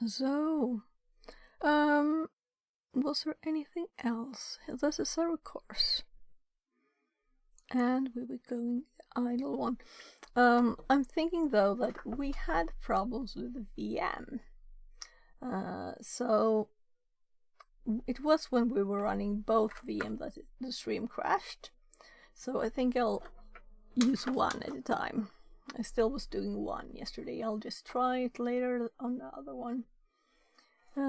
So, was there anything else? This is our course. And we were going idle one. I'm thinking though that we had problems with the VM. So it was when we were running both VM that the stream crashed. So I think I'll use one at a time. I still was doing one yesterday. I'll just try it later on the other one.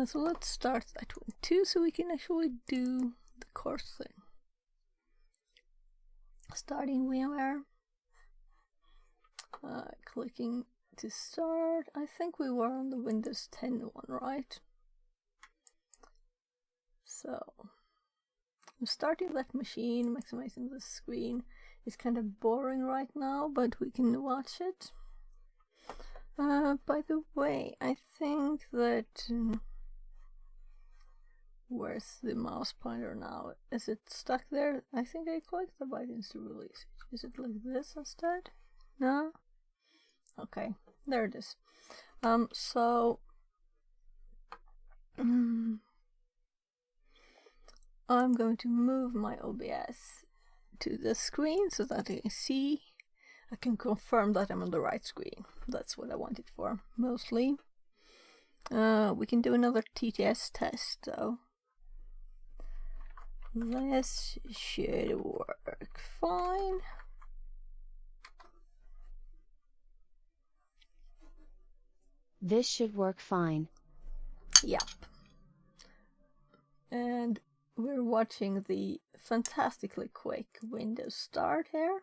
So let's start that one too, so we can actually do the course thing. Starting VMware. Clicking to start. I think we were on the Windows 10 one, right? So I'm starting that machine, maximizing the screen. It's kind of boring right now, but we can watch it. By the way, I think that where's the mouse pointer now? Is it stuck there? I think I clicked the buttons to release it. Is it like this instead? No? Okay, there it is. I'm going to move my OBS to the screen so that I can confirm that I'm on the right screen. That's what I want it for, mostly. We can do another TTS test though. This should work fine. This should work fine. Yep. And we're watching the fantastically quick Windows start here.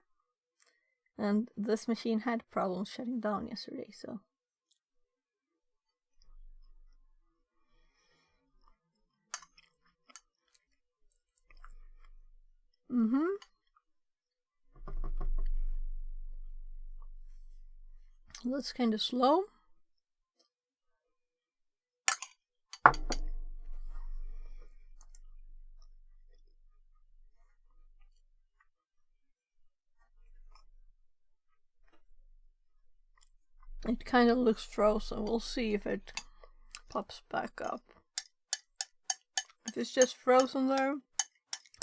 And this machine had problems shutting down yesterday, so. That's kind of slow. It kind of looks frozen. We'll see if it pops back up. If it's just frozen there,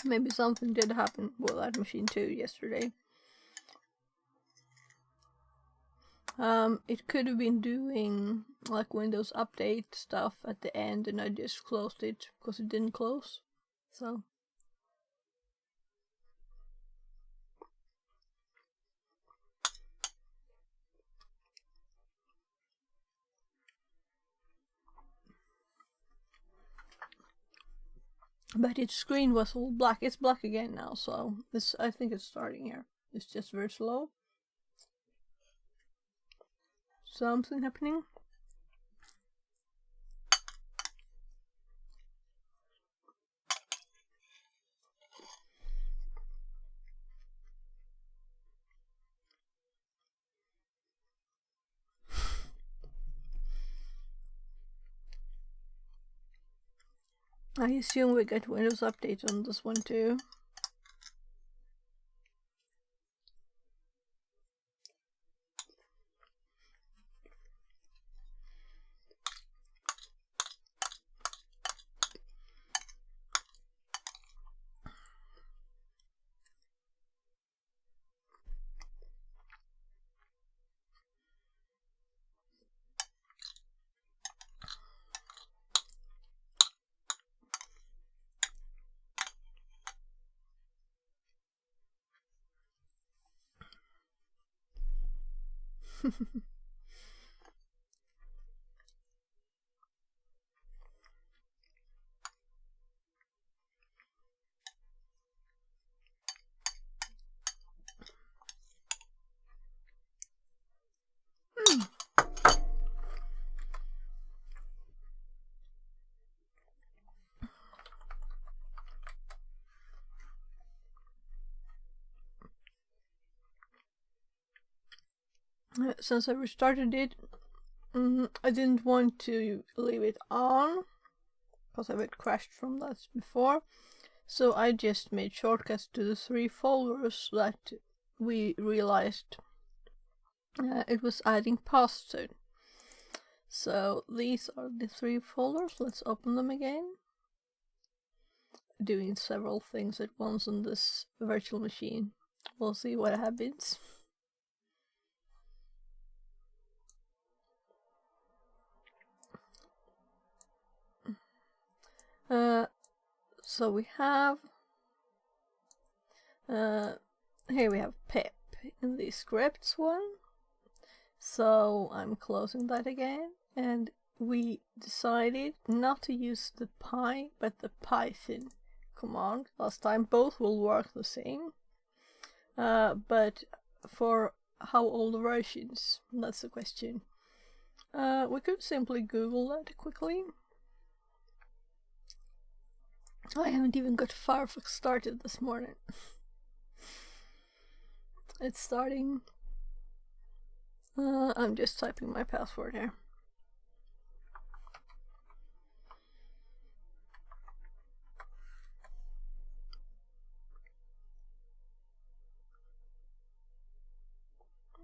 maybe something did happen with that machine too yesterday. It could have been doing like Windows Update stuff at the end and I just closed it because it didn't close. So. But its screen was all black. It's black again now, so I think it's starting here. It's just very slow. Something happening. I assume we get Windows Update on this one too. Since I restarted it, I didn't want to leave it on because I had crashed from that before. So I just made shortcuts to the 3 folders that we realized it was adding paths to. So these are the 3 folders. Let's open them again. Doing several things at once on this virtual machine. We'll see what happens. So we have here we have pip in the scripts one. So I'm closing that again, and we decided not to use the Py but the Python command last time. Both will work the same, but for how old versions, that's the question. We could simply Google that quickly. I haven't even got Firefox started this morning. It's starting. I'm just typing my password here.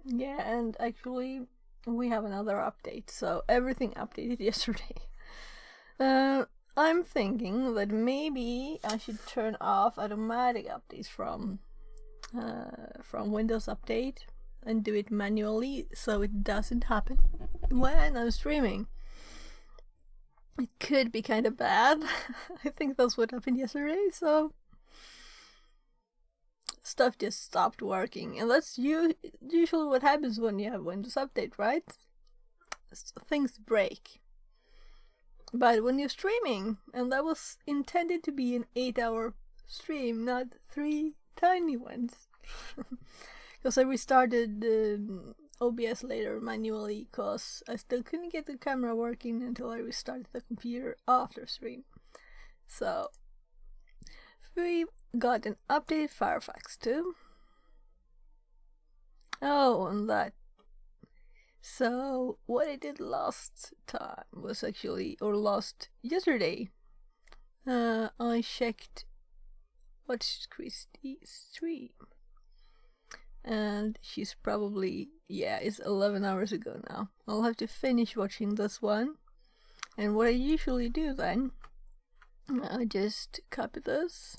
Yeah, and actually we have another update, so everything updated yesterday. I'm thinking that maybe I should turn off automatic updates from Windows Update and do it manually so it doesn't happen when I'm streaming. It could be kind of bad. I think that's what happened yesterday, so stuff just stopped working, and that's usually what happens when you have Windows Update, right? Things break. But when you're streaming, and that was intended to be an 8-hour stream, not 3 tiny ones. Because I restarted OBS later manually because I still couldn't get the camera working until I restarted the computer after stream. So we got an updated Firefox too. Oh, and that. So what I did last time was actually, or last yesterday, I checked what's Christie's stream. And she's probably, yeah, it's 11 hours ago now. I'll have to finish watching this one. And what I usually do then, I just copy this.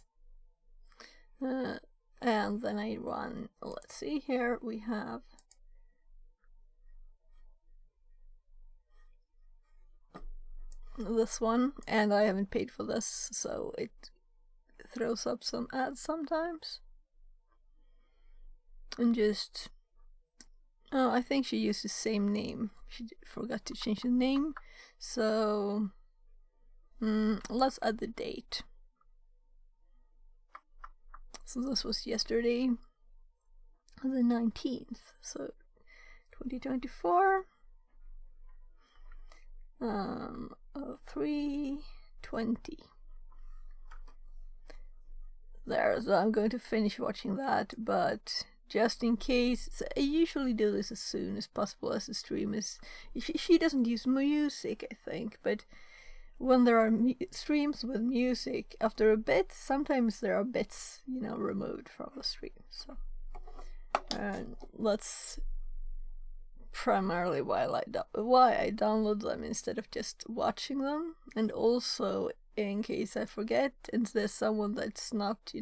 And then I run, let's see, here we have this one, and I haven't paid for this, so it throws up some ads sometimes. And just, oh, I think she used the same name. She forgot to change the name, so let's add the date. So this was yesterday, the 19th, so 2024. 3:20. There, so I'm going to finish watching that, but just in case, so I usually do this as soon as possible as the stream is. She doesn't use music, I think, but when there are streams with music, after a bit, sometimes there are bits, removed from the stream. So, that's primarily why I download them instead of just watching them, and also in case I forget and there's someone that's not,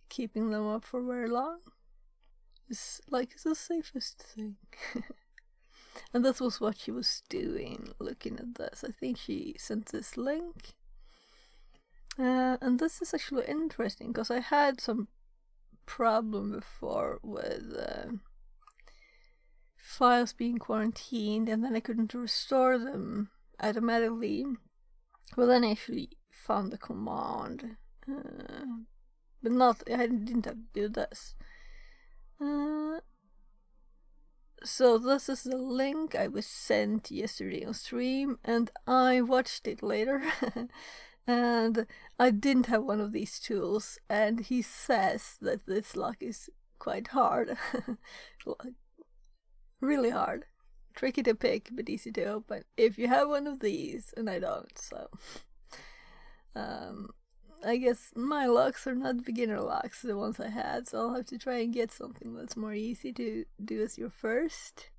keeping them up for very long. It's the safest thing. And this was what she was doing, looking at this. I think she sent this link. And this is actually interesting, because I had some problem before with files being quarantined, and then I couldn't restore them automatically. Well, then I actually found the command, but I didn't have to do this. So this is the link I was sent yesterday on stream, and I watched it later. And I didn't have one of these tools, and he says that this lock is quite hard. Really hard. Tricky to pick, but easy to open. If you have one of these, and I don't, so. I guess my locks are not beginner locks, the ones I had, so I'll have to try and get something that's more easy to do as your first.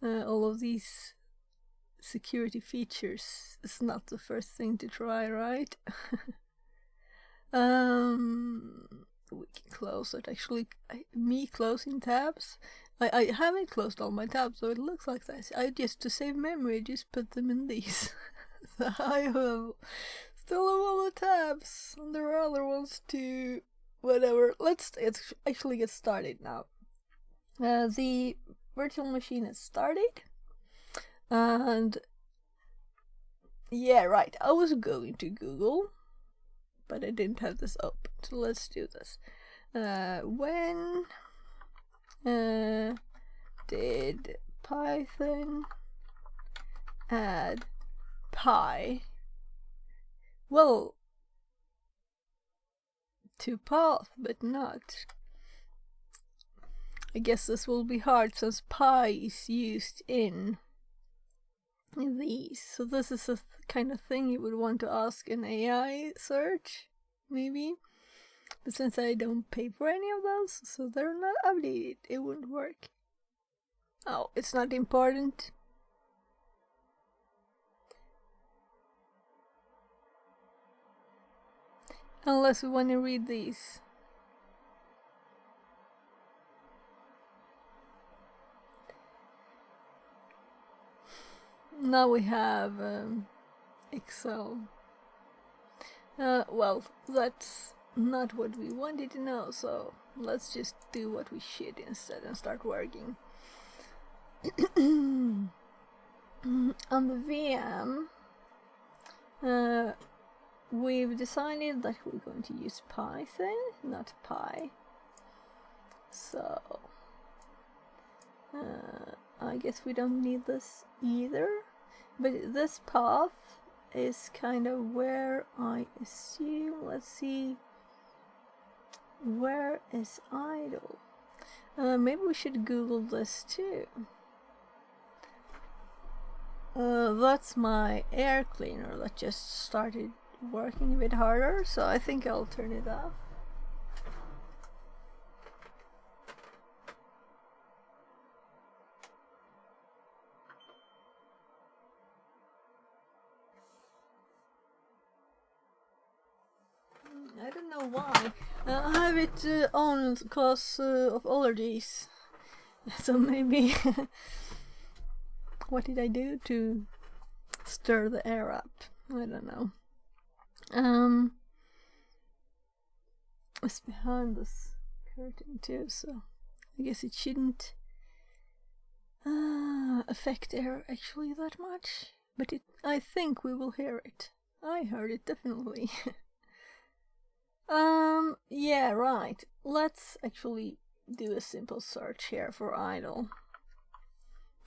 all of these security features is not the first thing to try, right? We can close it. Actually, me closing tabs. I haven't closed all my tabs, so it looks like this. I just, to save memory, just put them in these. So I have still have all the tabs, and there are other ones too. Whatever. Let's actually get started now. The virtual machine is started, and yeah, right. I was going to Google, but I didn't have this open, so let's do this. When did Python add pi? Well, to path, but not. I guess this will be hard since pi is used in these. So this is a kind of thing you would want to ask an AI search, maybe. But since I don't pay for any of those, so they're not updated, it wouldn't work. Oh, it's not important. Unless we want to read these. Now we have Excel. Well, that's not what we wanted to know, so let's just do what we should instead and start working. On the VM, we've decided that we're going to use Python, not Pi. So I guess we don't need this either. But this path is kind of where I assume, let's see, where is idle? Maybe we should Google this too. That's my air cleaner that just started working a bit harder, so I think I'll turn it off. I don't know why. I have it on because of allergies. So maybe... What did I do to stir the air up? I don't know. It's behind this curtain too, so I guess it shouldn't affect air actually that much. But I think we will hear it. I heard it definitely. Yeah, right. Let's actually do a simple search here for idle.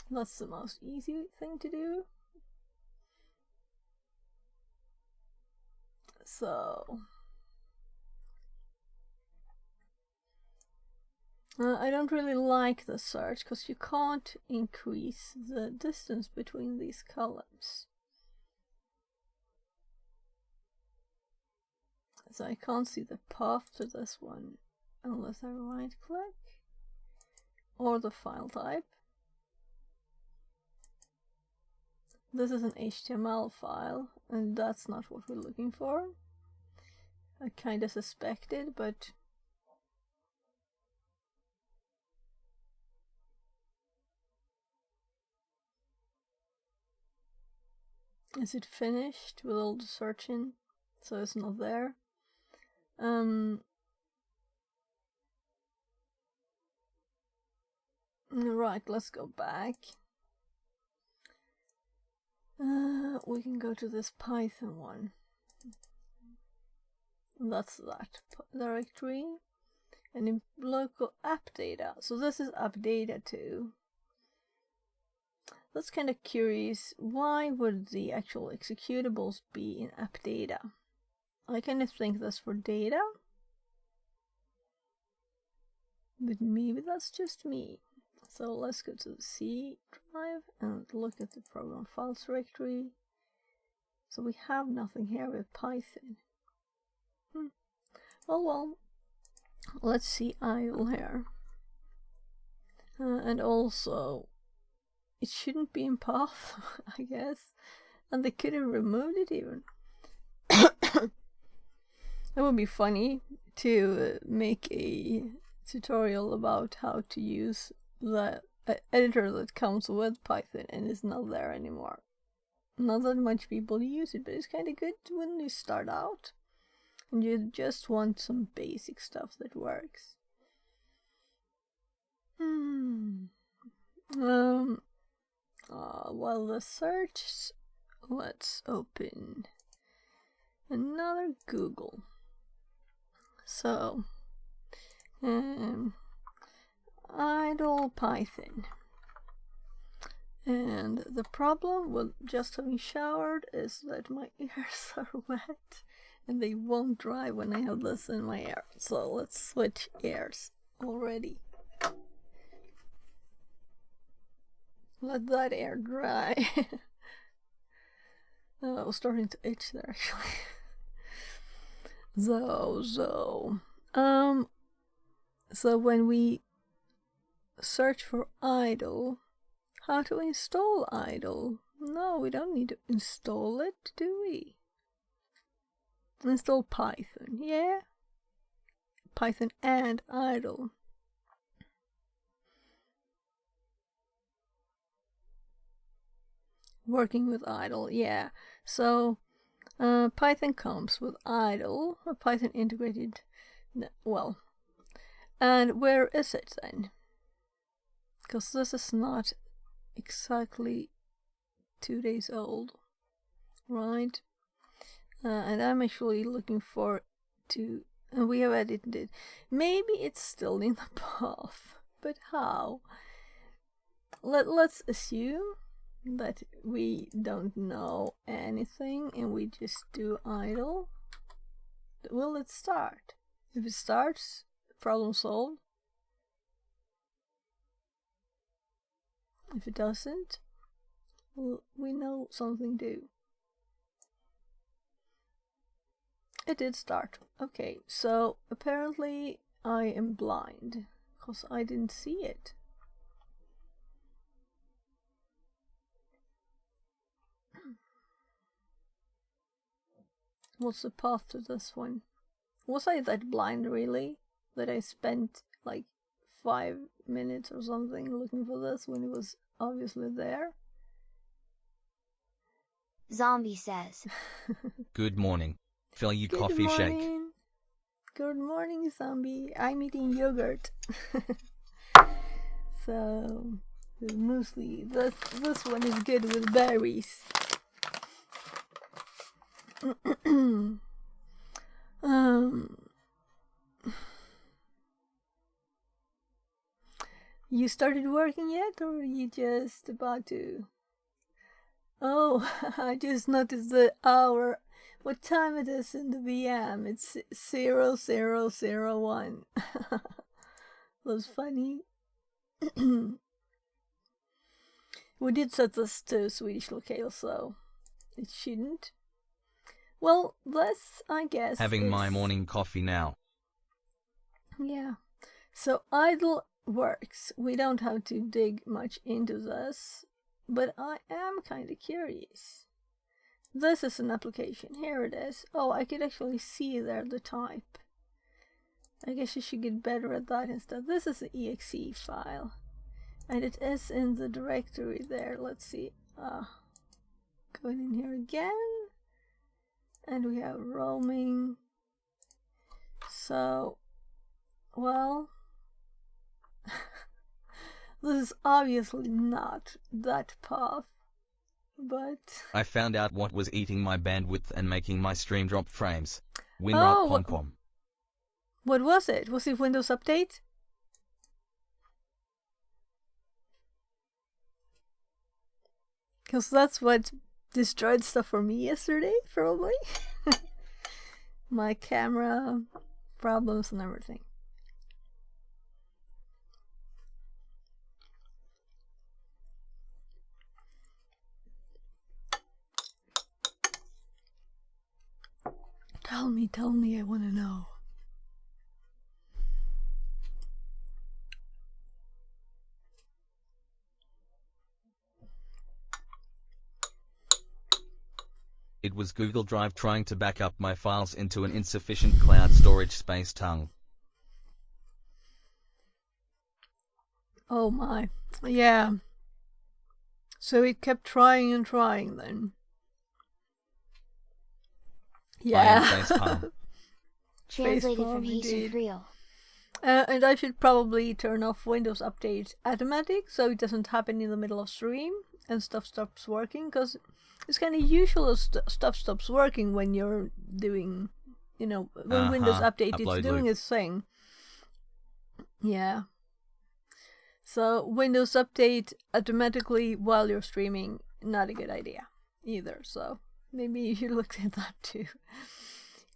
That's the most easy thing to do. So I don't really like the search because you can't increase the distance between these columns. So I can't see the path to this one unless I right click or the file type. This is an HTML file, and that's not what we're looking for. I kinda suspected, but is it finished with all the searching? So it's not there. Right, let's go back. We can go to this Python one. That's that directory. And in local app data. So this is app data too. That's kind of curious. Why would the actual executables be in app data? I kind of think that's for data. But maybe that's just me. So let's go to the C drive and look at the program files directory. So we have nothing here with Python. Well, let's see idle here. And also it shouldn't be in path, I guess. And they could have removed it even. It would be funny to make a tutorial about how to use the editor that comes with Python and is not there anymore. Not that much people use it, but it's kind of good when you start out and you just want some basic stuff that works. While the search, let's open another Google. So, idle Python. And the problem with just having showered is that my ears are wet and they won't dry when I have this in my ear. So let's switch ears already. Let that air dry. I was starting to itch there actually. So when we search for idle, how to install idle? No, we don't need to install it, do we? Install Python, yeah? Python and idle. Working with idle, yeah. So Python comes with idle, or Python integrated, well. And where is it then? Because this is not exactly 2 days old, right? And I'm actually looking for and we have edited it. Maybe it's still in the path, but how? Let's assume that we don't know anything and we just do idle. Will it start? If it starts, problem solved. If it doesn't, well, we know something due. It did start. Okay, so apparently I am blind because I didn't see it. What's the path to this one? Was I that blind really? That I spent like 5 minutes or something looking for this when it was obviously there? Zombie says. Good morning. Fill you Good coffee morning. shake. Good morning, Zombie. I'm eating yogurt. So, the muesli. This one is good with berries. You started working yet, or are you just about to? Oh, I just noticed the hour. What time it is in the VM? It's 0001. That's funny. We did set this to Swedish locale, so it shouldn't. Well, this, I guess, Having my morning coffee now. Yeah. So idle works. We don't have to dig much into this, but I am kind of curious. This is an application. Here it is. Oh, I could actually see there the type. I guess you should get better at that instead. This is an exe file. And it is in the directory there. Let's see. Going in here again. And we have roaming. So, well, this is obviously not that path, but... I found out what was eating my bandwidth and making my stream drop frames. Oh, WinRAR pom-pom. What was it? Was it Windows Update? Because that's what destroyed stuff for me yesterday, probably. My camera problems and everything. Tell me, I want to know. It was Google Drive trying to back up my files into an insufficient cloud storage space tongue. Oh my. Yeah. So it kept trying and trying then. I am Yeah. facepalm. Translated Facepalm from Jesus indeed. Real. And I should probably turn off Windows Update automatic so it doesn't happen in the middle of stream and stuff stops working, because it's kind of usual stuff stops working when you're doing, when Windows Update is Upload doing loop. its thing. Yeah. So Windows Update automatically while you're streaming, not a good idea either. So maybe you should look at that too.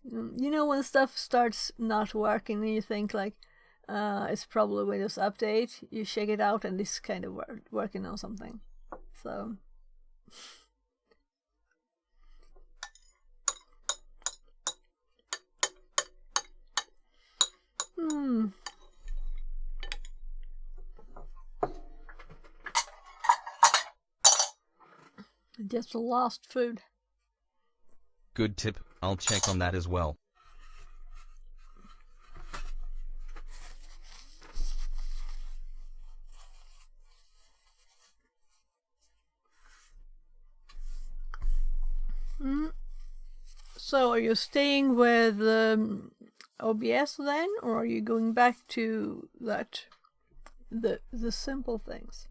When stuff starts not working and you think like, it's probably Windows Update, you check it out and it's kind of working on something. So just lost food. Good tip, I'll check on that as well. So are you staying with OBS then, or are you going back to that the simple things?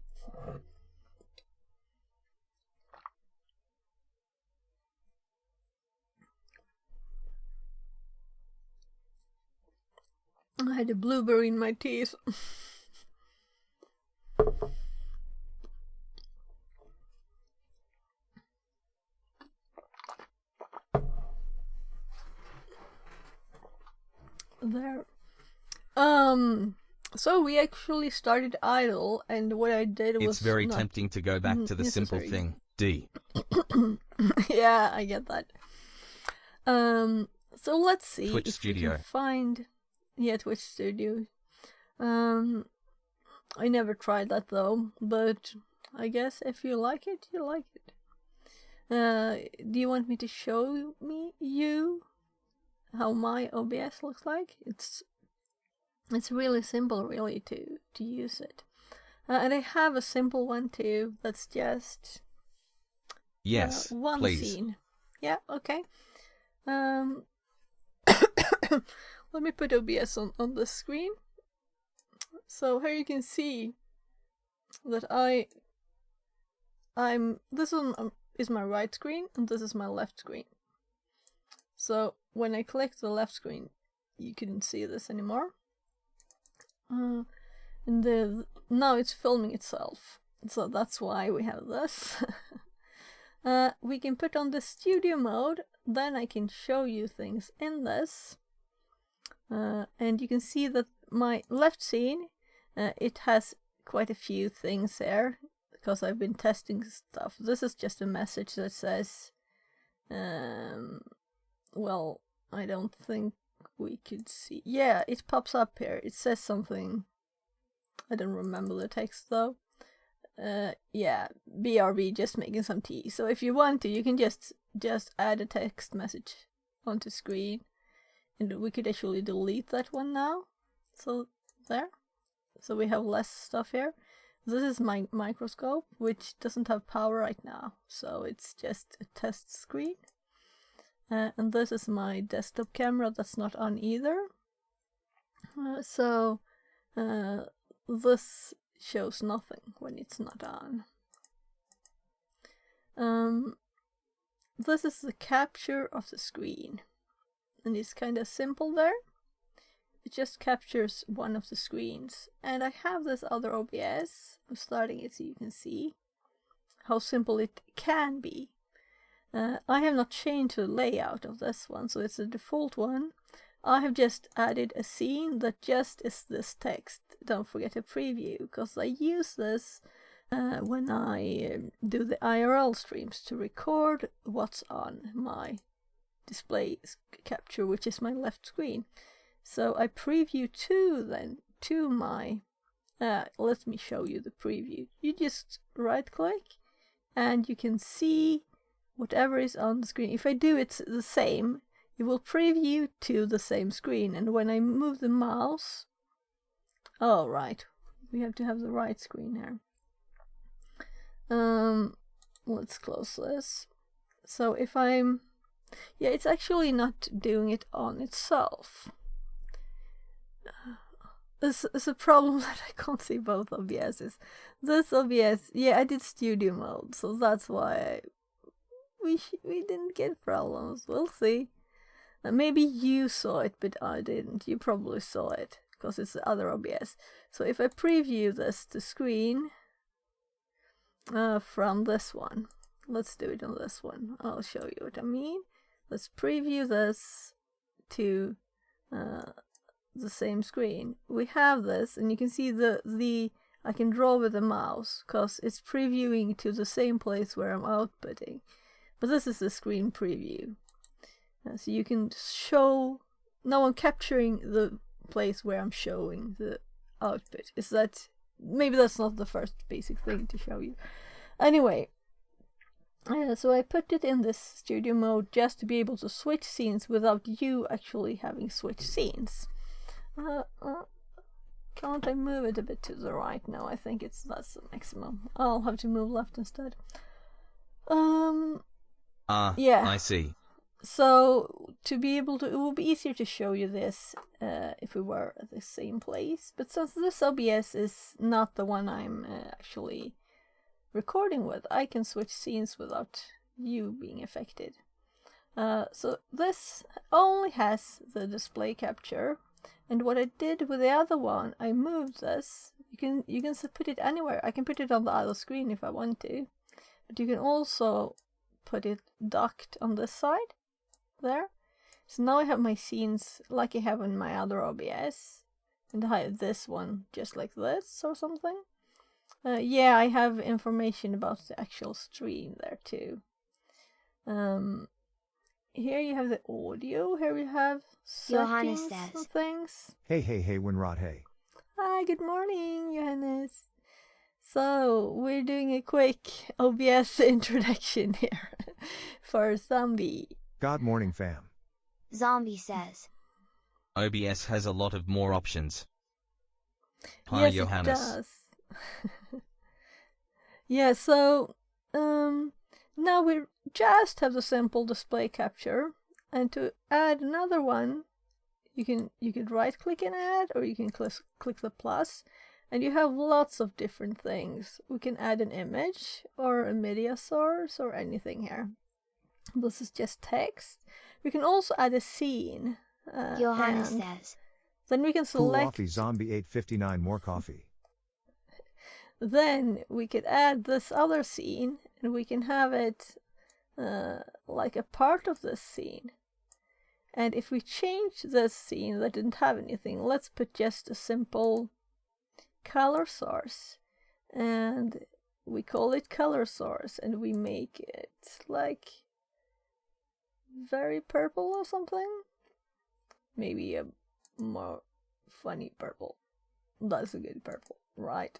I had a blueberry in my teeth. There. So we actually started Idle, and what I did was It's very not tempting to go back to the simple necessary. thing. D. Yeah, I get that. So let's see Twitch if Studio. we can find. Yeah, Twitch Studio. I never tried that though, but I guess if you like it, you like it. Do you want me to show you how my OBS looks like? It's really simple, really, to use it. And I have a simple one too. That's just Yes, one please. scene. Yeah, okay. Let me put OBS on the screen. So here you can see that this one is my right screen and this is my left screen. So when I click the left screen, you couldn't see this anymore. And now it's filming itself. So that's why we have this. We can put on the studio mode, then I can show you things in this. And you can see that my left scene, it has quite a few things there because I've been testing stuff. This is just a message that says, well, I don't think we could see. Yeah, it pops up here. It says something. I don't remember the text though. Yeah, BRB just making some tea. So if you want to, you can just add a text message onto screen. And we could actually delete that one now. So there. So we have less stuff here. This is my microscope, which doesn't have power right now. So it's just a test screen. And this is my desktop camera that's not on either. So this shows nothing when it's not on. This is the capture of the screen. And it's kind of simple there. It just captures one of the screens. And I have this other OBS. I'm starting it so you can see how simple it can be. I have not changed the layout of this one, so it's the default one. I have just added a scene that just is this text. Don't forget to preview, because I use this when I do the IRL streams to record what's on my display capture, which is my left screen. So I preview to my let me show you the preview. You just right click and you can see whatever is on the screen. If I do it the same, it will preview to the same screen. And when I move the mouse, oh right, we have to have the right screen here. Let's close this. So if I'm, yeah, it's actually not doing it on itself. This is a problem that I can't see both OBSs. This OBS, yeah, I did studio mode, so that's why we didn't get problems. We'll see. Maybe you saw it, but I didn't. You probably saw it because it's the other OBS. So if I preview this to screen from this one, let's do it on this one. I'll show you what I mean. Let's preview this to the same screen. We have this, and you can see the I can draw with the mouse because it's previewing to the same place where I'm outputting. But this is the screen preview. So you can show, now I'm capturing the place where I'm showing the output. Is that, maybe that's not the first basic thing to show you. Anyway, so I put it in this studio mode just to be able to switch scenes without you actually having switched scenes. Can't I move it a bit to the right now? I think that's the maximum. I'll have to move left instead. Yeah. I see. So to be able to, it will be easier to show you this if we were at the same place. But since this OBS is not the one I'm actually recording with, I can switch scenes without you being affected. So this only has the display capture. And what I did with the other one, I moved this. You can put it anywhere. I can put it on the other screen if I want to. But you can also put it docked on this side. There. So now I have my scenes like I have in my other OBS. And I have this one just like this or something. Yeah, I have information about the actual stream there too. Here you have the audio. Here we have settings and things. Hey, Winrod, hey. Hi, good morning, Johannes. So, we're doing a quick OBS introduction here for Zombie. God morning, fam. Zombie says. OBS has a lot of more options. Hi, yes, Johannes. It does. Yeah, so now we just have the simple display capture, and to add another one, you could right click and add, or you can click the plus, and you have lots of different things. We can add an image or a media source or anything here. This is just text. We can also add a scene. Johannes says. Then we can select. Cool Zombie 859 more coffee. Then we could add this other scene, and we can have it like a part of this scene. And if we change this scene that didn't have anything, let's put just a simple color source, and we call it color source, and we make it like very purple or something. Maybe a more funny purple. That's a good purple, right?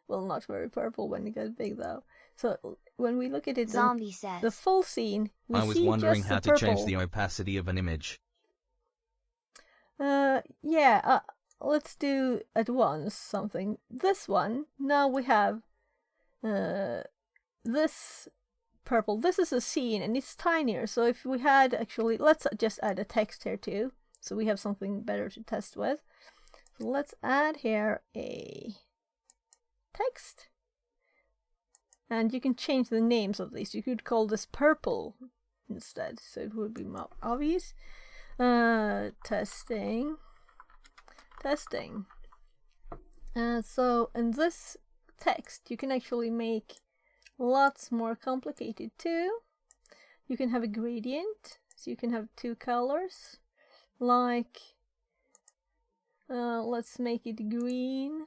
Well, not very purple when it gets big though. So when we look at it, Zombie says. The full scene, we I was see wondering just how the to change purple. the opacity of an image. Yeah, let's do at once something. This one, now we have this purple. This is a scene and it's tinier. So if we had actually, let's just add a text here too. So we have something better to test with. So let's add here a text. And you can change the names of these. You could call this purple instead, so it would be more obvious. Testing. So in this text, you can actually make lots more complicated too. You can have a gradient, so you can have two colors. Like, let's make it green,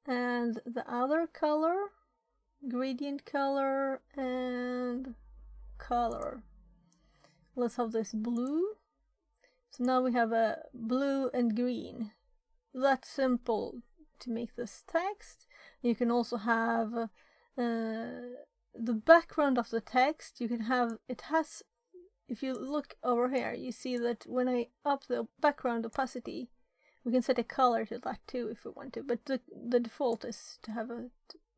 and the other color, gradient color, and color. Let's have this blue. So now we have a blue and green. That's simple to make this text. You can also have the background of the text, you can have, it has, if you look over here, you see that when I up the background opacity, we can set a color to that too if we want to, but the default is to have it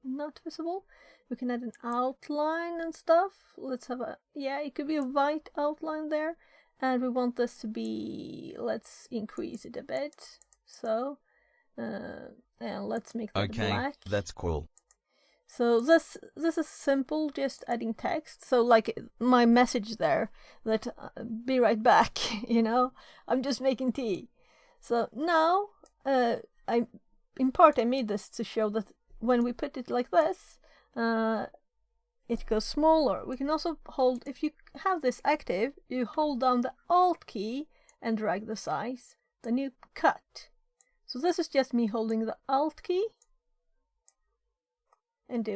not visible. We can add an outline and stuff. Let's have a, yeah, it could be a white outline there, and we want this to be, let's increase it a bit, so, and let's make that black. That's cool. So this is simple, just adding text. So like my message there, that be right back, you know, I'm just making tea. So now, I made this to show that when we put it like this, it goes smaller. We can also hold, if you have this active, you hold down the Alt key and drag the size, then you cut. So this is just me holding the Alt key and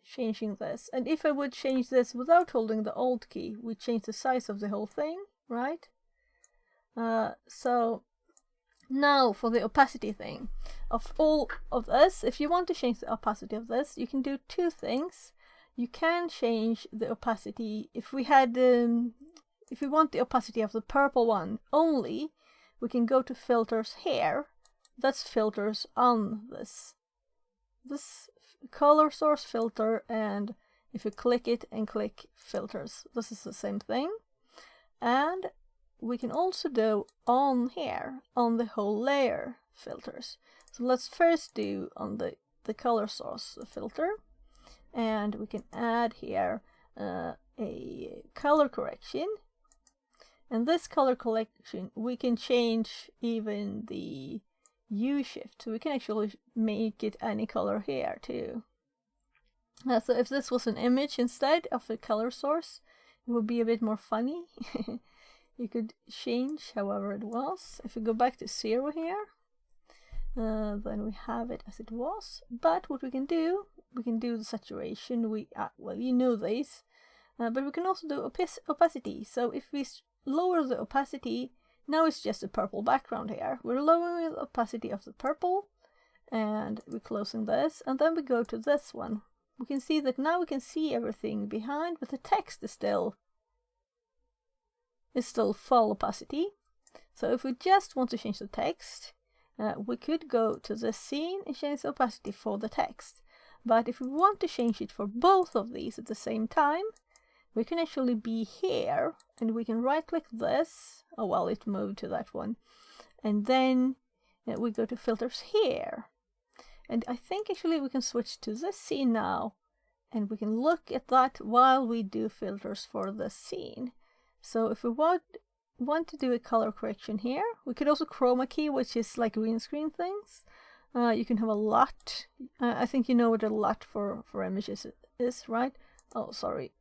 changing this. And if I would change this without holding the Alt key, we change the size of the whole thing, right? So now for the opacity thing of all of this, if you want to change the opacity of this, you can do two things. You can change the opacity if we had, if we want the opacity of the purple one only, we can go to filters here. That's filters on this color source filter, and if you click it and click filters, this is the same thing. And we can also do on here, on the whole layer filters. So let's first do on the color source filter, and we can add here a color correction. And this color correction, we can change even the U shift, so we can actually make it any color here too. So if this was an image instead of a color source, it would be a bit more funny. You could change however it was. If we go back to 0 here, then we have it as it was. But what we can do the saturation. Well, you know this, but we can also do opacity. So if we lower the opacity, now it's just a purple background here. We're lowering the opacity of the purple, and we're closing this, and then we go to this one. We can see that now we can see everything behind, but the text is still full opacity. So if we just want to change the text, we could go to the scene and change the opacity for the text. But if we want to change it for both of these at the same time, we can actually be here, and we can right click this. Oh well, it moved to that one. And then we go to filters here. And I think actually we can switch to this scene now, and we can look at that while we do filters for the scene. So if we want to do a color correction here, we could also chroma key, which is like green screen things. You can have a LUT. I think you know what a LUT for images is, right? Oh, sorry.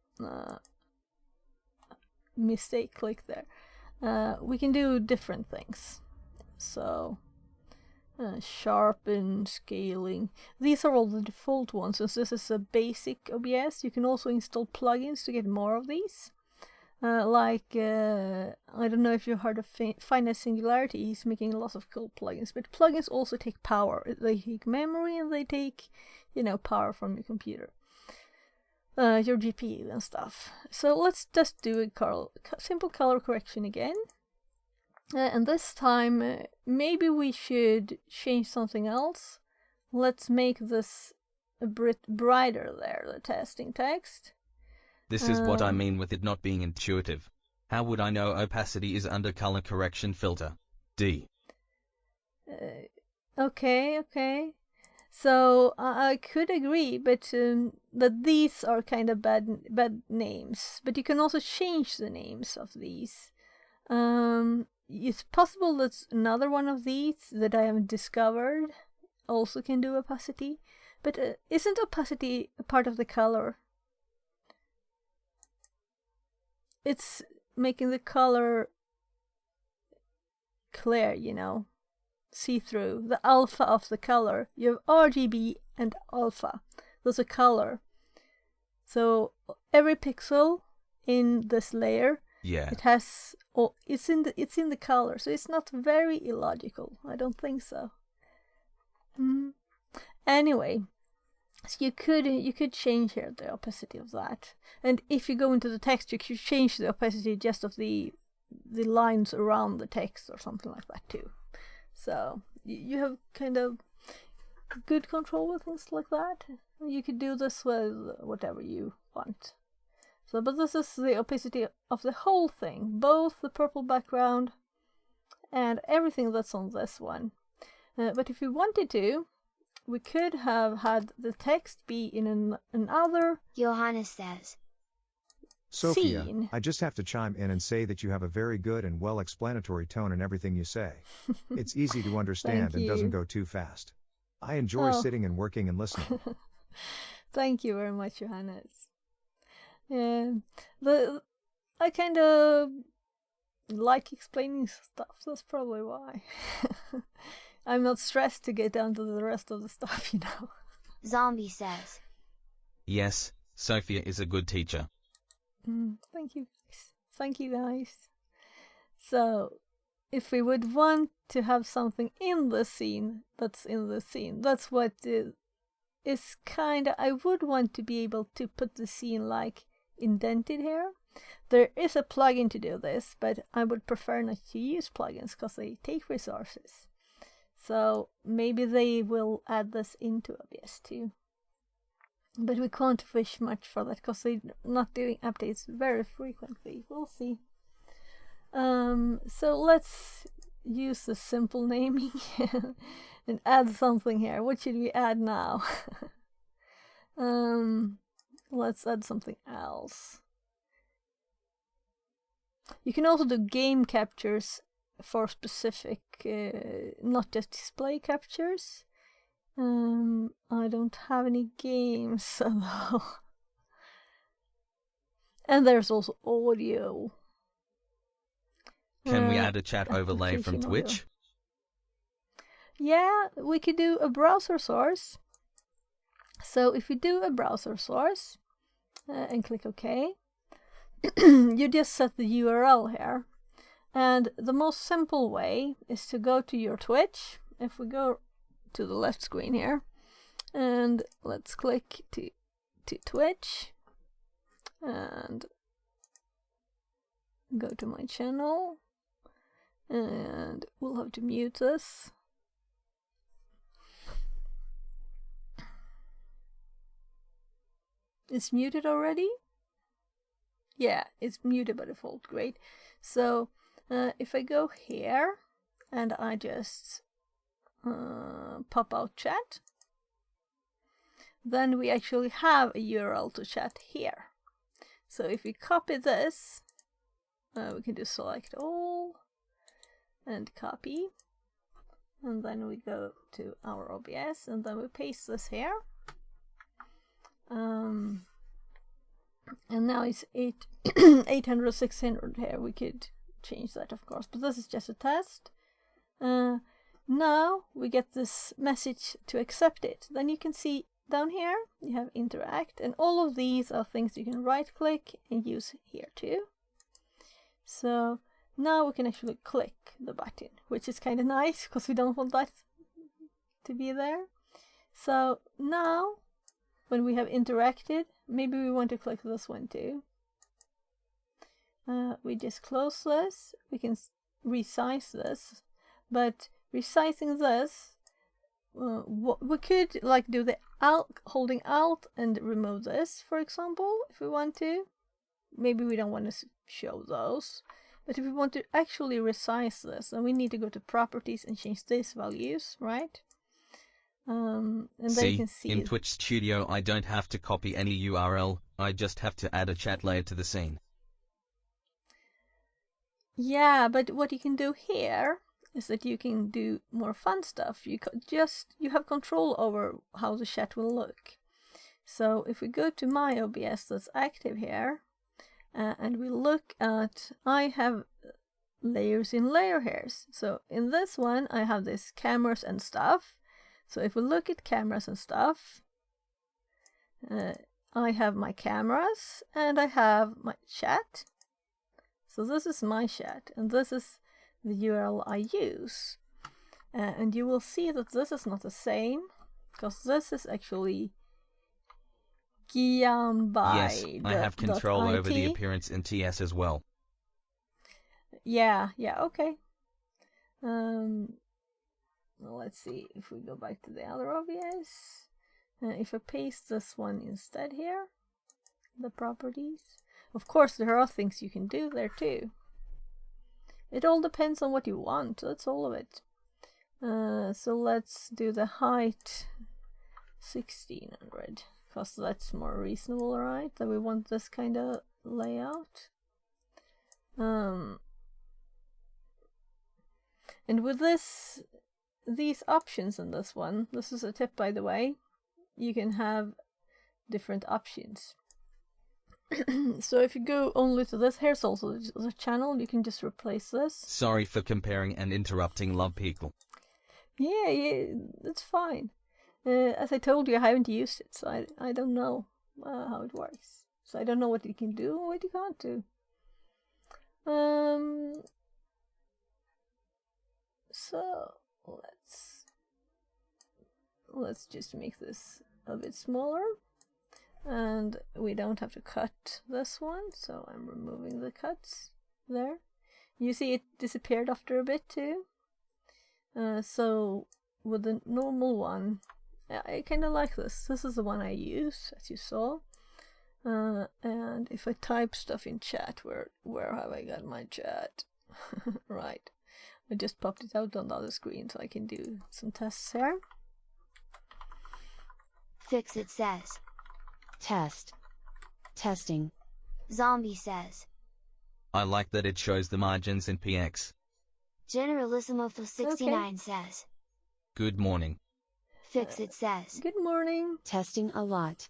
Mistake click there. We can do different things. So sharpen, scaling. These are all the default ones. Since this is a basic OBS, you can also install plugins to get more of these. I don't know if you heard of Finite Singularity. He's making lots of cool plugins, but plugins also take power. They take memory, and they take, power from your computer, your GPU and stuff. So let's just do a simple color correction again. And this time, maybe we should change something else. Let's make this a bit brighter there, the testing text. This is what I mean with it not being intuitive. How would I know opacity is under color correction filter? D. Okay. So I could agree, but that these are kind of bad names. But you can also change the names of these. It's possible that another one of these that I haven't discovered also can do opacity. But isn't opacity a part of the color? It's making the color clear, see-through, the alpha of the color. You have RGB and alpha. There's a color. So every pixel in this layer, it has, it's in the color. So it's not very illogical. I don't think so. Anyway, So you could change here the opacity of that, and if you go into the text, you could change the opacity just of the lines around the text or something like that too. So you have kind of good control with things like that. You could do this with whatever you want. So, but this is the opacity of the whole thing, both the purple background and everything that's on this one. But if we wanted to, we could have had the text be in another Johannes says. Sophia, scene. I just have to chime in and say that you have a very good and well-explanatory tone in everything you say. It's easy to understand and doesn't go too fast. I enjoy sitting and working and listening. Thank you very much, Johannes. I kind of like explaining stuff, that's probably why. I'm not stressed to get down to the rest of the stuff, you know. Zombie says. Yes, Sophia is a good teacher. Thank you. Thank you, guys. So, if we would want to have something in the scene that's in the scene, that's what is kind of... I would want to be able to put the scene like indented here. There is a plugin to do this, but I would prefer not to use plugins because they take resources. So maybe they will add this into OBS too. But we can't wish much for that because they're not doing updates very frequently. We'll see. So let's use the simple naming and add something here. What should we add now? Let's add something else. You can also do game captures for specific, not just display captures. I don't have any games though. And there's also audio. Can we add a chat overlay from application Twitch? audio. Yeah, we could do a browser source. So if we do a browser source and click OK, you just set the URL here. And the most simple way is to go to your Twitch. If we go to the left screen here, and let's click to Twitch, and go to my channel, and we'll have to mute this. It's muted already? Yeah, it's muted by default. Great. So if I go here and I just pop out chat, then we actually have a URL to chat here. So if we copy this, we can do select all and copy, and then we go to our OBS and then we paste this here. And now it's 800, 600 here. We could change that, of course, but this is just a test. Now we get this message to accept it. Then you can see down here you have interact, and all of these are things you can right click and use here too. So now we can actually click the button, which is kind of nice because we don't want that to be there. So now when we have interacted, maybe we want to click this one too. We just close this. We can resize this, but resizing this, we could like do the holding Alt and remove this, for example, if we want to. Maybe we don't want to show those, but if we want to actually resize this, then we need to go to properties and change these values, right? And then you can see in Twitch Studio I don't have to copy any URL, I just have to add a chat layer to the scene. Yeah, but what you can do here is that you can do more fun stuff. You have control over how the chat will look. So if we go to my OBS that's active here, and we look at, I have layers in layer hairs. So in this one I have this cameras and stuff. So if we look at cameras and stuff, I have my cameras and I have my chat. So this is my chat and this is the URL I use. And you will see that this is not the same because this is actually Giambai. Yes, I have control over the .it. appearance in TS as well. Yeah, okay. Let's see if we go back to the other OBS. If I paste this one instead here, the properties. Of course, there are things you can do there too. It all depends on what you want. That's all of it. So let's do the height 1600, because that's more reasonable, right? That we want this kind of layout. And with these options in this one, this is a tip by the way, you can have different options. So if you go only to this, here's also the channel, you can just replace this. Sorry for comparing and interrupting, love people. Yeah, that's fine. As I told you, I haven't used it, so I don't know how it works. So I don't know what you can do and what you can't do. So let's just make this a bit smaller. And we don't have to cut this one, so I'm removing the cuts there. You see it disappeared after a bit too. So with the normal one, I kind of like this. This is the one I use, as you saw. And if I type stuff in chat, where have I got my chat? Right. I just popped it out on the other screen so I can do some tests here. Fixit says. Test. Testing. Zombie says. I like that it shows the margins in PX. Generalissimo for 69 says. Good morning. Fixit says. Good morning. Testing a lot.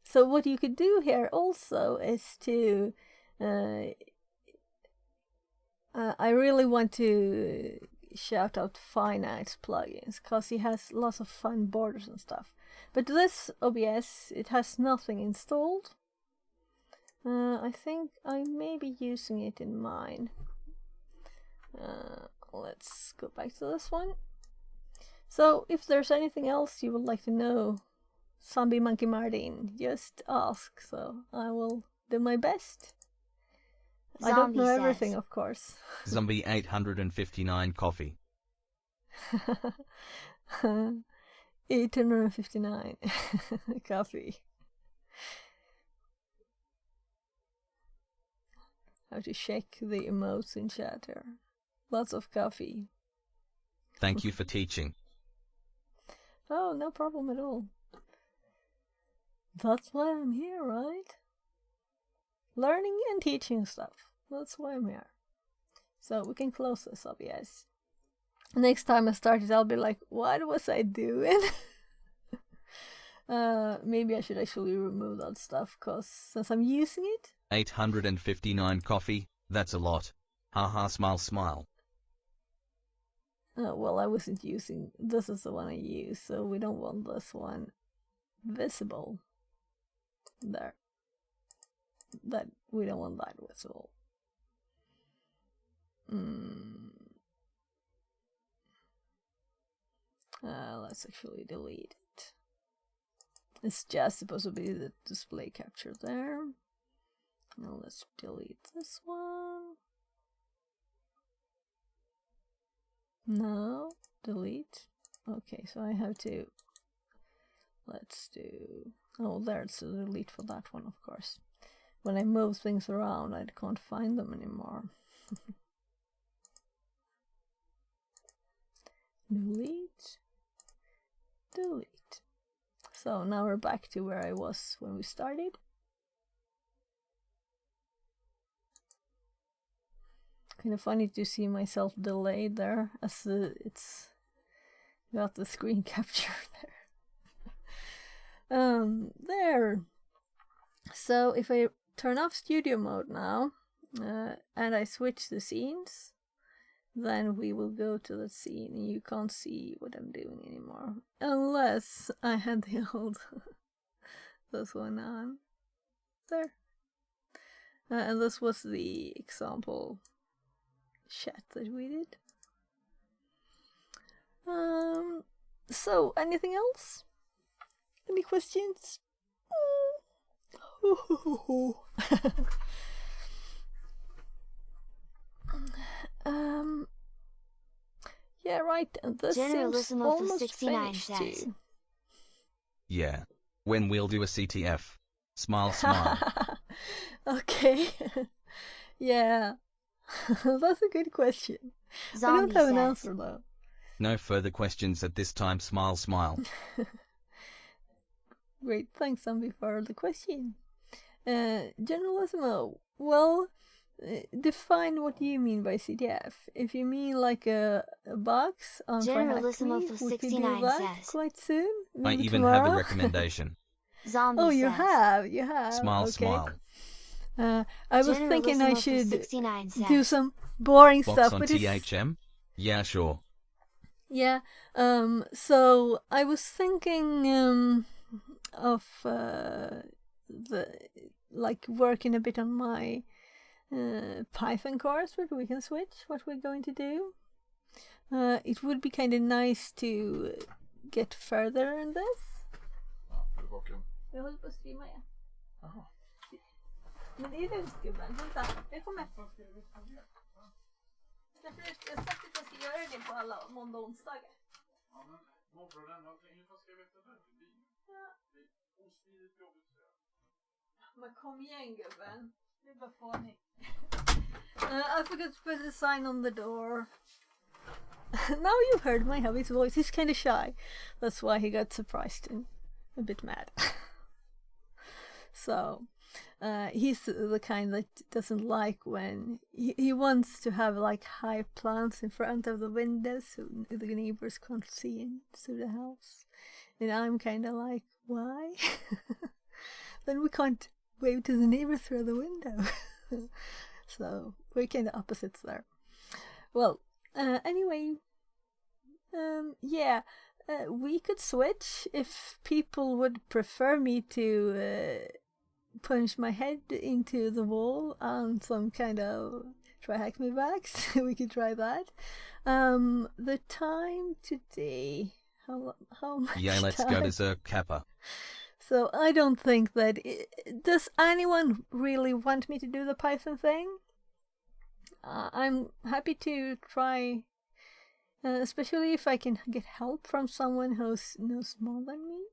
So what you could do here also is to I really want to shout out Finite's plugins, because he has lots of fun borders and stuff. But this OBS, it has nothing installed. I think I may be using it in mine. Let's go back to this one. So if there's anything else you would like to know, Zombie Monkey Martin, just ask, so I will do my best. I don't know everything, of course. Zombie 859 coffee. 859 coffee. How to check the emotes in chat here. Lots of coffee. Thank you for teaching. Oh, no problem at all. That's why I'm here, right? Learning and teaching stuff. That's why I'm here. So we can close this up, yes. Next time I start it, I'll be like, what was I doing? Maybe I should actually remove that stuff, because since I'm using it. 859 coffee, that's a lot. Haha, smile, smile. Well, I wasn't using, this is the one I use, so we don't want this one visible. There. That, we don't want that visible. Let's actually delete it. It's just supposed to be the display capture there. Now let's delete this one. No, delete. Okay, so I have to, let's do, oh, there's a delete for that one, of course. When I move things around, I can't find them anymore. Delete. Delete. So now we're back to where I was when we started. Kind of funny to see myself delayed there, as it's got the screen capture there. There. So if I turn off studio mode now, and I switch the scenes, then we will go to the scene and you can't see what I'm doing anymore. Unless I had the old this one on. There. And this was the example chat that we did. So anything else? Any questions? Yeah, right. And this seems Generalissimo for almost 69 finished says. too. Yeah. When we'll do a CTF. Smile, smile. Okay. Yeah. That's a good question. I Zombie don't have an says. answer though. No further questions at this time. Smile, smile. Great, thanks, Zombie, for the question. Generalissimo, well, define what you mean by CTF. If you mean like a box on Generalissimo Try for Hack Me, we could do 69 that says. quite soon. I Maybe even tomorrow. have a recommendation. Zombie Oh, says. you have. Smile, Okay. smile. I was thinking I Generalissimo for should 69 says. do some boring Box stuff, on but it's THM? Yeah, sure. yeah. So I was thinking of the like working a bit on my Python course, but we can switch what we're going to do. It would be kind of nice to get further in this. Jag håller på att streama, ja. Jaha. Men det är lugnt, gubben. Vänta, jag kommer. Därför jag har sagt att jag ska göra det på alla måndag och onsdagar. Ja, men morgonen, vad ska jag veta där? Ja. Det är osmidigt jobbigt. Men kom igen, gubben. Det är bara fånigt. I forgot to put a sign on the door. Now you heard my hubby's voice. He's kind of shy. That's why he got surprised and a bit mad. So, he's the kind that doesn't like when he wants to have like high plants in front of the windows so the neighbors can't see into the house. And I'm kind of like, why? Then we can't wave to the neighbor through the window. So we're kind of opposites there. Well, anyway, yeah. We could switch if people would prefer me to punch my head into the wall on some kind of Try Hack Me backs. We could try that. The time today, how much Yeah, let's time? go to Zerk Kappa. So I don't think that does anyone really want me to do the Python thing? I'm happy to try. Especially if I can get help from someone who knows more than me.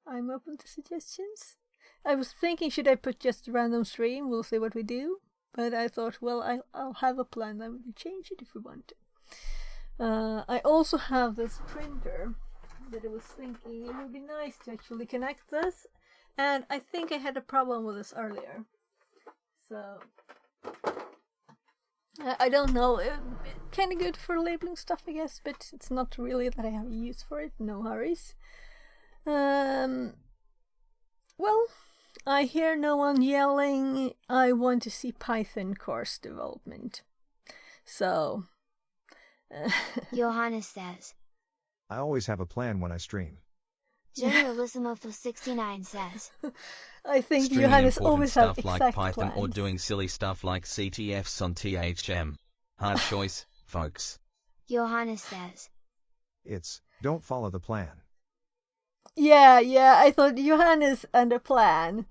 I'm open to suggestions. I was thinking, should I put just a random stream? We'll see what we do. But I thought, well, I'll have a plan. Then we can change it if we want to. I also have this printer that I was thinking it would be nice to actually connect this. And I think I had a problem with this earlier. So I don't know, kind of good for labeling stuff, I guess, but it's not really that I have a use for it, no hurries. Well, I hear no one yelling, I want to see Python course development. So, Johannes says. I always have a plan when I stream. Generalissimo for 69 says. I think Streaming Johannes important always have stuff like exact Python plans. or doing silly stuff like CTFs on THM. Hard choice, folks. Johannes says. It's, don't follow the plan. Yeah, I thought Johannes and a plan.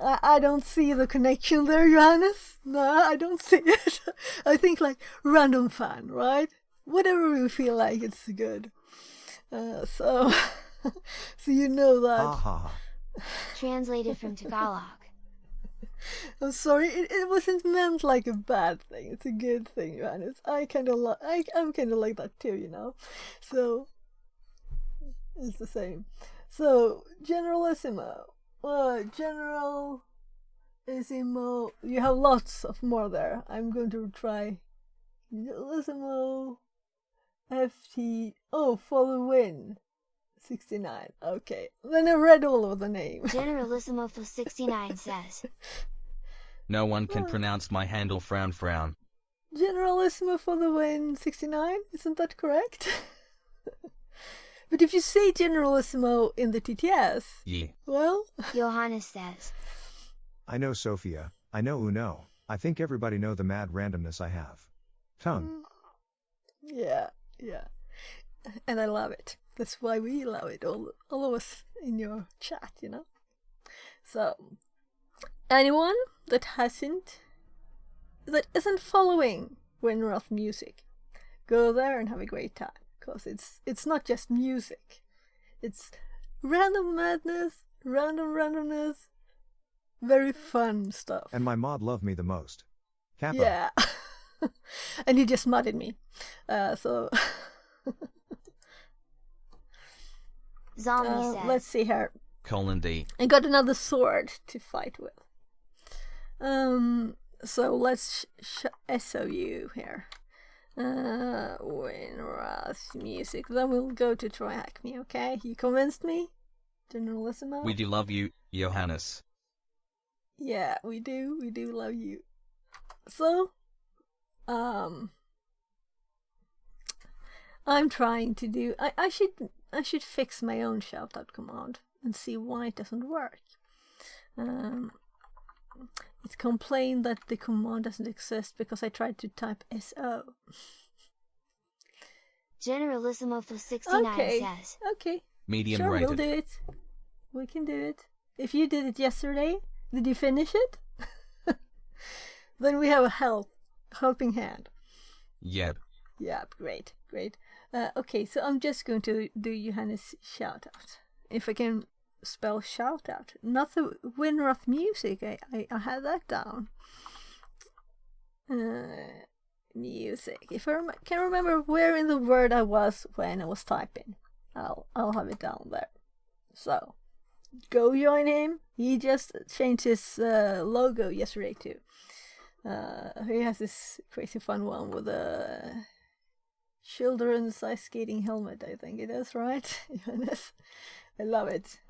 I don't see the connection there, Johannes. No, I don't see it. I think like random fan, right? Whatever we feel like, it's good. So you know that. Ha ha ha. Translated from Tagalog. I'm sorry, it wasn't meant like a bad thing. It's a good thing, Johannes. I'm kind of like that too, you know. So it's the same. So Generalissimo, Generalissimo. You have lots of more there. I'm going to try Generalissimo. FT. Oh, for the win. 69. Okay. Then I read all of the names. Generalissimo for 69 says. No one can pronounce my handle frown frown. Generalissimo for the win 69. Isn't that correct? But if you say Generalissimo in the TTS, Yeah. well, Johannes says. I know Sophia, I know Uno, I think everybody know the mad randomness I have. Tongue. yeah. And I love it. That's why we love it, all of us in your chat, you know. So, anyone that isn't following Winroth Music, go there and have a great time, because it's not just music, it's random madness, random randomness, very fun stuff. And my mod loved me the most. Kappa. Yeah. And he just modded me. So Zombie says. let's see here. :D. I got another sword to fight with. So let's SOU here. Winroth Music. Then we'll go to Try Hack Me, okay? You convinced me? Generalissimo? We do love you, Johannes. Yeah, we do. We do love you. So, I'm trying to do. I should fix my own shoutout command and see why it doesn't work. It complained that the command doesn't exist because I tried to type SO. Generalissimo for 69 Okay. says. Okay. Medium Sure, rated. we'll do it. We can do it. If you did it yesterday, did you finish it? Then we have a helping hand. Yep. Yeah, great. Okay, so I'm just going to do Johannes shoutout. If I can spell shoutout, not the Winroth Music. I had that down. Music. If I can remember where in the word I was when I was typing, I'll have it down there. So go join him. He just changed his logo yesterday too. He has this crazy fun one with a children's ice skating helmet, I think it is, right? Johannes? I love it.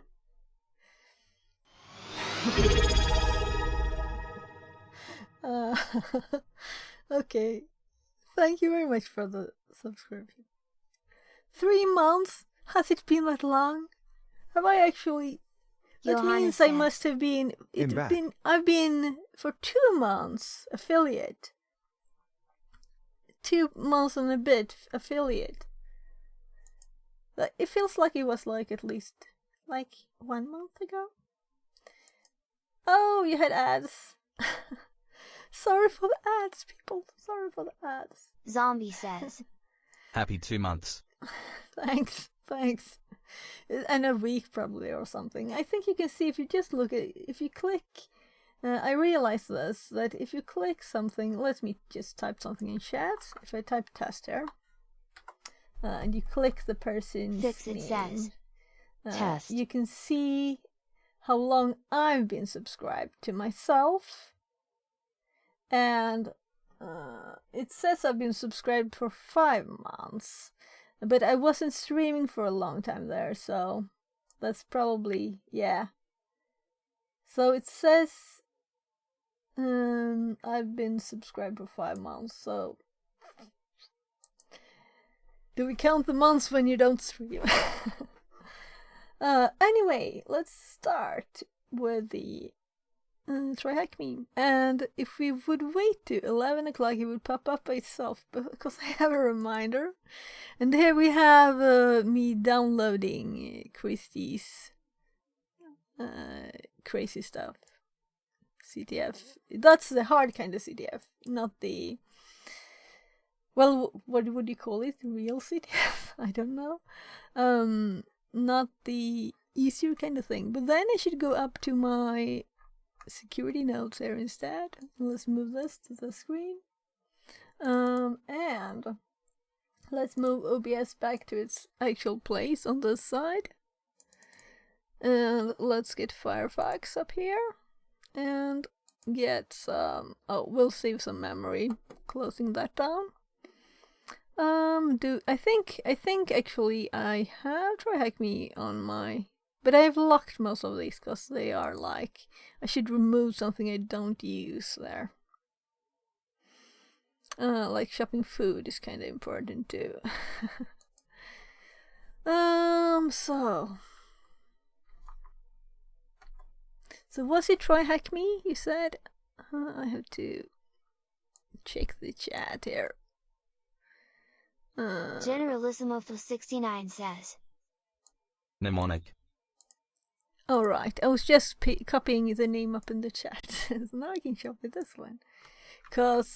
Okay. Thank you very much for the subscription. 3 months? Has it been that long? Have I actually... That Johannes means I says. must have been... back. I've been for 2 months affiliate. 2 months and a bit affiliate. But it feels like it was like at least like 1 month ago. Oh, you had ads. Sorry for the ads, people. Sorry for the ads. Zombie says. Happy 2 months. Thanks. And a week probably or something. I think you can see if you just look at if you click. I realized this, that if you click something, let me just type something in chat. If I type test here, and you click the person's Fix it name, says. Test. you can see how long I've been subscribed to myself. And it says I've been subscribed for 5 months. But I wasn't streaming for a long time there, so that's probably, yeah. So it says I've been subscribed for 5 months, so do we count the months when you don't stream? Anyway, let's start with the Try Hack Me. And if we would wait to 11 o'clock, it would pop up by itself because I have a reminder. And here we have me downloading Christie's crazy stuff. CTF. That's the hard kind of CTF, not the... Well, what would you call it? Real CTF? I don't know. Not the easier kind of thing. But then I should go up to my security notes here instead. Let's move this to the screen. And let's move OBS back to its actual place on this side. And let's get Firefox up here. And get some... Oh, we'll save some memory. Closing that down. I think actually I have Try Hack Me on my... But I've locked most of these because they are like... I should remove something I don't use there. Like shopping food is kind of important too. So was it Try Hack Me, you said? I have to check the chat here. Generalissimo for 69 says. Mnemonic. Alright, I was just copying the name up in the chat. So now I can shop with this one. Because